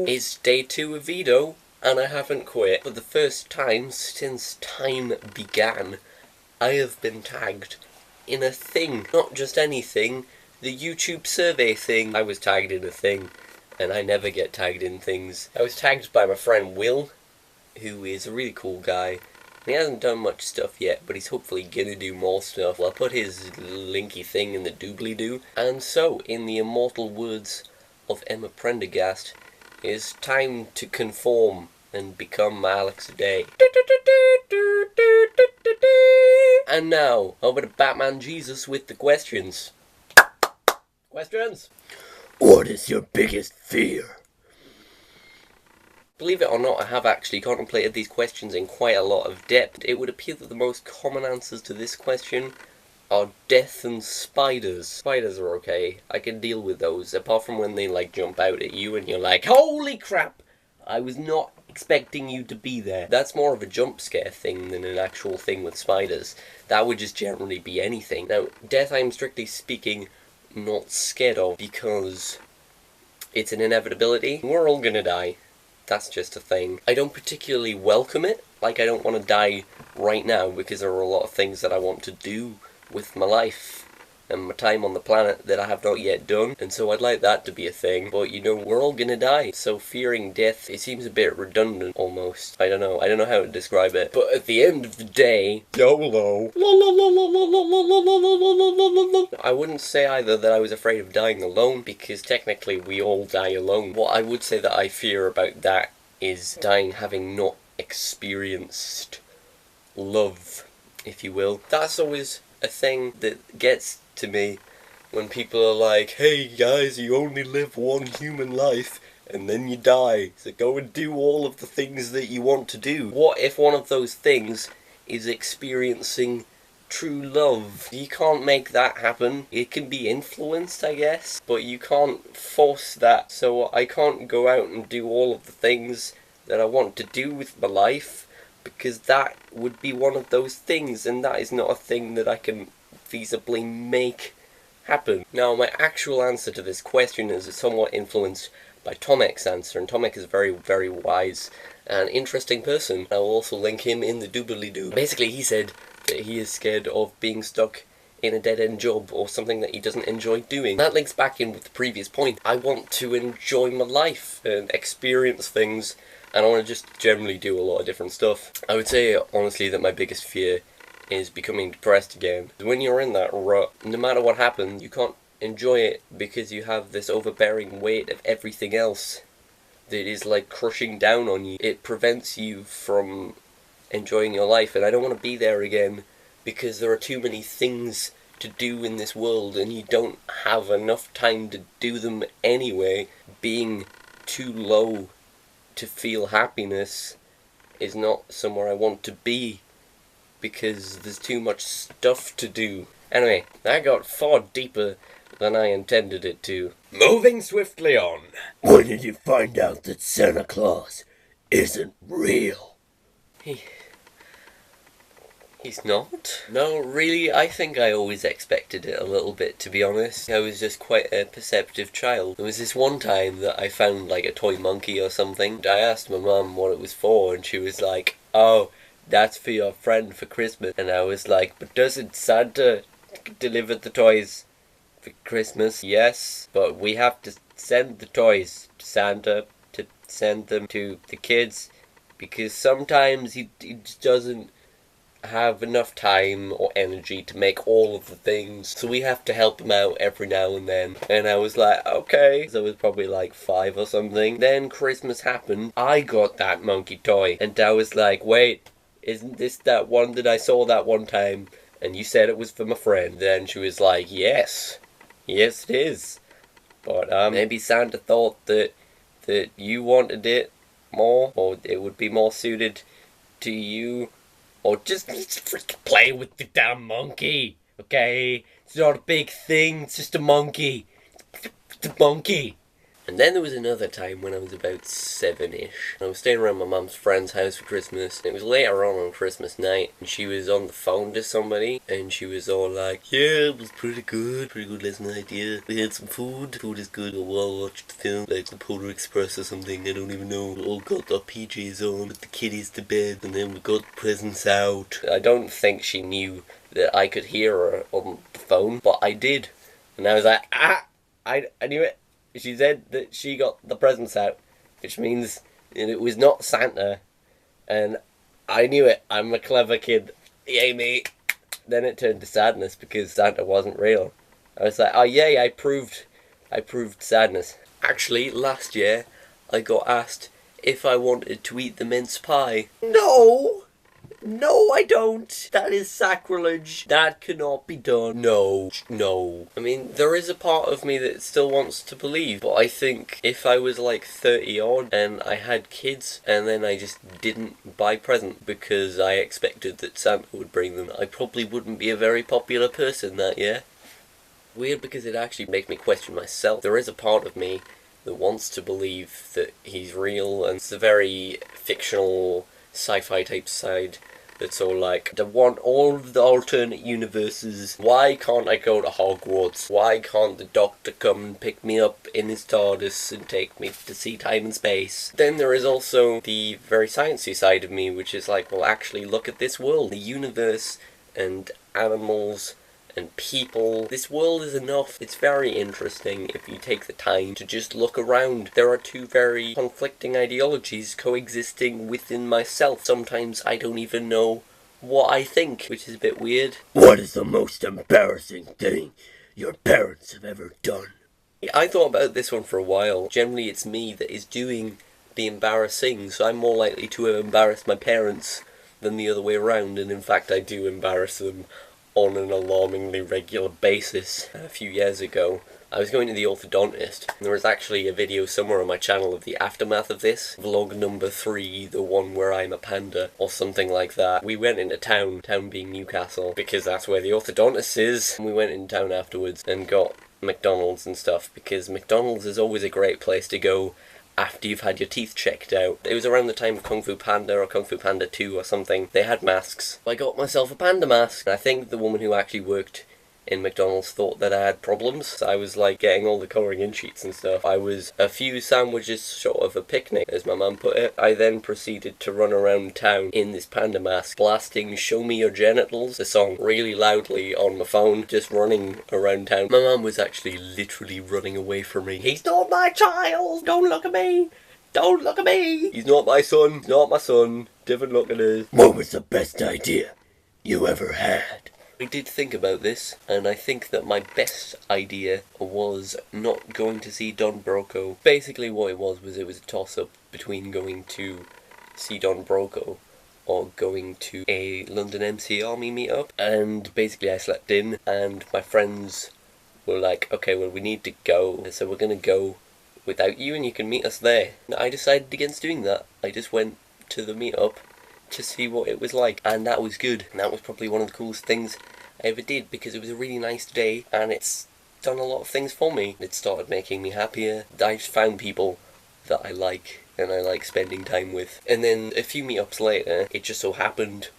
Hello! It's day 2 of VEDO, and I haven't quit. For the first time since time began, I have been tagged in a thing. Not just anything, the YouTube survey thing. I was tagged in a thing, and I never get tagged in things. I was tagged by my friend Will, who is a really cool guy. He hasn't done much stuff yet, but he's hopefully gonna do more stuff. I'll put his linky thing in the doobly-doo. And so, in the immortal words of Emma Prendergast, it's time to conform and become Alex Day. And now, over to Batman Jesus with the questions. Questions? What is your biggest fear? Believe it or not, I have actually contemplated these questions in quite a lot of depth. It would appear that the most common answers to this question are death and spiders. Spiders are okay. I can deal with those, apart from when they like jump out at you and you're like, holy crap! I was not expecting you to be there. That's more of a jump scare thing than an actual thing with spiders. That would just generally be anything. Now, death I'm strictly speaking not scared of, because it's an inevitability. We're all gonna die. That's just a thing. I don't particularly welcome it. Like, I don't want to die right now because there are a lot of things that I want to do with my life and my time on the planet that I have not yet done, and so I'd like that to be a thing. But you know, we're all gonna die, so fearing death, it seems a bit redundant almost. I don't know how to describe it. But at the end of the day, YOLO. I wouldn't say either that I was afraid of dying alone, because technically we all die alone. What I would say that I fear about that is dying having not experienced love, if you will. That's always a thing that gets to me when people are like, hey guys, you only live one human life and then you die, so go and do all of the things that you want to do. What if one of those things is experiencing true love? You can't make that happen. It can be influenced, I guess, but you can't force that. So I can't go out and do all of the things that I want to do with my life, because that would be one of those things, and that is not a thing that I can feasibly make happen. Now, my actual answer to this question is somewhat influenced by Tomek's answer, and Tomek is a very, very wise and interesting person. I will also link him in the doobly-doo. Basically, he said that he is scared of being stuck in a dead-end job or something that he doesn't enjoy doing. That links back in with the previous point. I want to enjoy my life and experience things, and I want to just generally do a lot of different stuff. I would say, honestly, that my biggest fear is becoming depressed again. When you're in that rut, no matter what happens, you can't enjoy it because you have this overbearing weight of everything else that is like crushing down on you. It prevents you from enjoying your life, and I don't want to be there again because there are too many things to do in this world and you don't have enough time to do them anyway. Being too low to feel happiness is not somewhere I want to be, because there's too much stuff to do. Anyway, that got far deeper than I intended it to. Moving swiftly on. When did you find out that Santa Claus isn't real? He's not? No, really, I think I always expected it a little bit, to be honest. I was just quite a perceptive child. There was this one time that I found like a toy monkey or something. I asked my mum what it was for, and she was like, oh, that's for your friend for Christmas. And I was like, but doesn't Santa deliver the toys for Christmas? Yes, but we have to send the toys to Santa to send them to the kids, because sometimes he just doesn't have enough time or energy to make all of the things, so we have to help him out every now and then. And I was like, okay. So I was probably like 5 or something. Then Christmas happened. I got that monkey toy, and I was like, wait, isn't this that one that I saw that one time and you said it was for my friend? Then she was like, yes it is, but maybe Santa thought that you wanted it more, or it would be more suited to you. Or just freaking play with the damn monkey, okay? It's not a big thing, it's just a monkey. It's a monkey. And then there was another time when I was about 7-ish. I was staying around my mum's friend's house for Christmas. And it was later on Christmas night, and she was on the phone to somebody, and she was all like, "Yeah, it was pretty good last night, yeah. We had some food. Food is good. We'll watch the film, like the Polar Express or something, I don't even know. We all got our PJs on, put the kiddies to bed, and then we got presents out." I don't think she knew that I could hear her on the phone, but I did. And I was like, I knew it. She said that she got the presents out, which means it was not Santa. And I knew it. I'm a clever kid. Yay me. Then it turned to sadness because Santa wasn't real. I was like, oh yay, I proved sadness. Actually, last year, I got asked if I wanted to eat the mince pie. No, I don't. That is sacrilege. That cannot be done. No. I mean, there is a part of me that still wants to believe, but I think if I was like 30 odd and I had kids and then I just didn't buy present because I expected that Santa would bring them, I probably wouldn't be a very popular person that year. Weird because it actually makes me question myself. There is a part of me that wants to believe that he's real, and it's a very fictional sci-fi type side that's all like, I want all of the alternate universes. Why can't I go to Hogwarts? Why can't the Doctor come and pick me up in his TARDIS and take me to see time and space? Then there is also the very sciencey side of me, which is like, well, actually look at this world. The universe and animals and people. This world is enough. It's very interesting if you take the time to just look around. There are two very conflicting ideologies coexisting within myself. Sometimes I don't even know what I think, which is a bit weird. What is the most embarrassing thing your parents have ever done? I thought about this one for a while. Generally it's me that is doing the embarrassing, so I'm more likely to have embarrassed my parents than the other way around, and in fact I do embarrass them on an alarmingly regular basis. A few years ago, I was going to the orthodontist, and there was actually a video somewhere on my channel of the aftermath of this. Vlog number 3, the one where I'm a panda, or something like that. We went into town being Newcastle, because that's where the orthodontist is, and we went in town afterwards and got McDonald's and stuff, because McDonald's is always a great place to go after you've had your teeth checked out. It was around the time of Kung Fu Panda or Kung Fu Panda 2 or something. They had masks. I got myself a panda mask. I think the woman who actually worked in McDonald's thought that I had problems. I was like getting all the colouring in sheets and stuff. I was a few sandwiches short of a picnic, as my mum put it. I then proceeded to run around town in this panda mask, blasting Show Me Your Genitals, the song, really loudly on my phone, just running around town. My mum was actually literally running away from me. "He's not my child! Don't look at me! Don't look at me! He's not my son! He's not my son! Different look at us." What was the best idea you ever had? I did think about this, and I think that my best idea was not going to see Don Broco. Basically what it was a toss-up between going to see Don Broco or going to a London MC Army meetup. And basically I slept in, and my friends were like, okay, well we need to go, so we're gonna go without you and you can meet us there. And I decided against doing that. I just went to the meetup to see what it was like, and that was good. And that was probably one of the coolest things I ever did, because it was a really nice day and it's done a lot of things for me. It started making me happier. I just found people that I like and I like spending time with. And then a few meetups later, it just so happened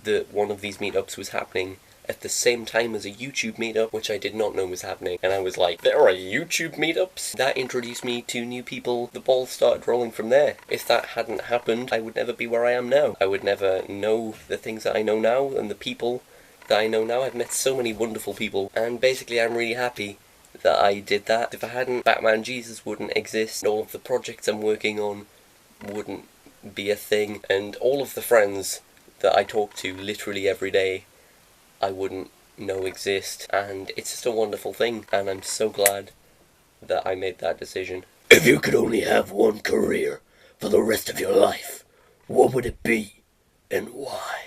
that one of these meetups was happening at the same time as a YouTube meetup, which I did not know was happening. And I was like, there are YouTube meetups? That introduced me to new people. The ball started rolling from there. If that hadn't happened, I would never be where I am now. I would never know the things that I know now and the people that I know now. I've met so many wonderful people, and basically I'm really happy that I did that. If I hadn't, Batman Jesus wouldn't exist, all of the projects I'm working on wouldn't be a thing, and all of the friends that I talk to literally every day I wouldn't know exist, and it's just a wonderful thing, and I'm so glad that I made that decision. If you could only have one career for the rest of your life, what would it be, and why?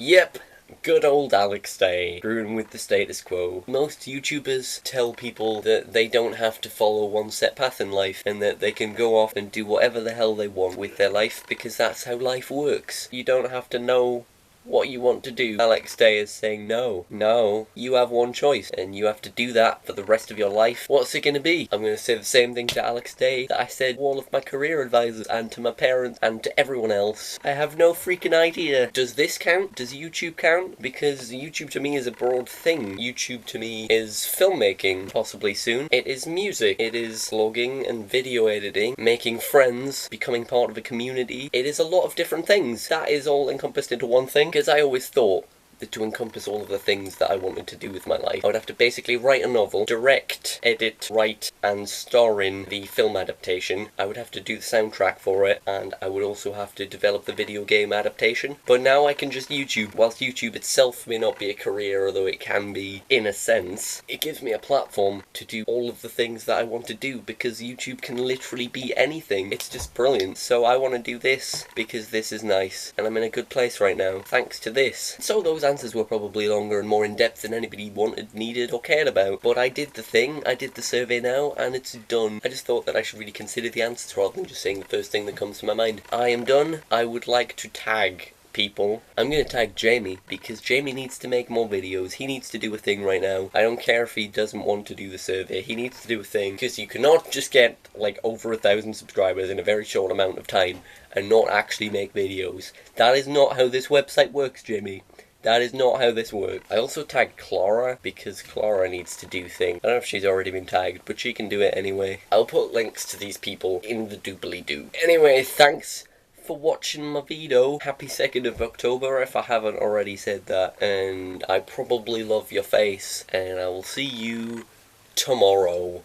Yep, good old Alex Day, screwing with the status quo. Most YouTubers tell people that they don't have to follow one set path in life, and that they can go off and do whatever the hell they want with their life, because that's how life works. You don't have to know what you want to do. Alex Day is saying no. No, you have one choice, and you have to do that for the rest of your life. What's it gonna be? I'm gonna say the same thing to Alex Day that I said to all of my career advisors, and to my parents, and to everyone else. I have no freaking idea. Does this count? Does YouTube count? Because YouTube to me is a broad thing. YouTube to me is filmmaking, possibly soon. It is music. It is vlogging and video editing, making friends, becoming part of a community. It is a lot of different things. That is all encompassed into one thing, because I always thought that to encompass all of the things that I wanted to do with my life, I would have to basically write a novel, direct, edit, write, and star in the film adaptation. I would have to do the soundtrack for it, and I would also have to develop the video game adaptation. But now I can just YouTube. Whilst YouTube itself may not be a career, although it can be in a sense, it gives me a platform to do all of the things that I want to do, because YouTube can literally be anything. It's just brilliant. So I want to do this because this is nice, and I'm in a good place right now, thanks to this. So those answers were probably longer and more in-depth than anybody wanted, needed, or cared about. But I did the thing, I did the survey now, and it's done. I just thought that I should really consider the answers rather than just saying the first thing that comes to my mind. I am done. I would like to tag people. I'm going to tag Jamie, because Jamie needs to make more videos. He needs to do a thing right now. I don't care if he doesn't want to do the survey. He needs to do a thing, because you cannot just get like over 1,000 subscribers in a very short amount of time and not actually make videos. That is not how this website works, Jamie. That is not how this works. I also tagged Clara, because Clara needs to do things. I don't know if she's already been tagged, but she can do it anyway. I'll put links to these people in the doobly-doo. Anyway, thanks for watching my VEDO. Happy 2nd of October, if I haven't already said that. And I probably love your face, and I will see you tomorrow.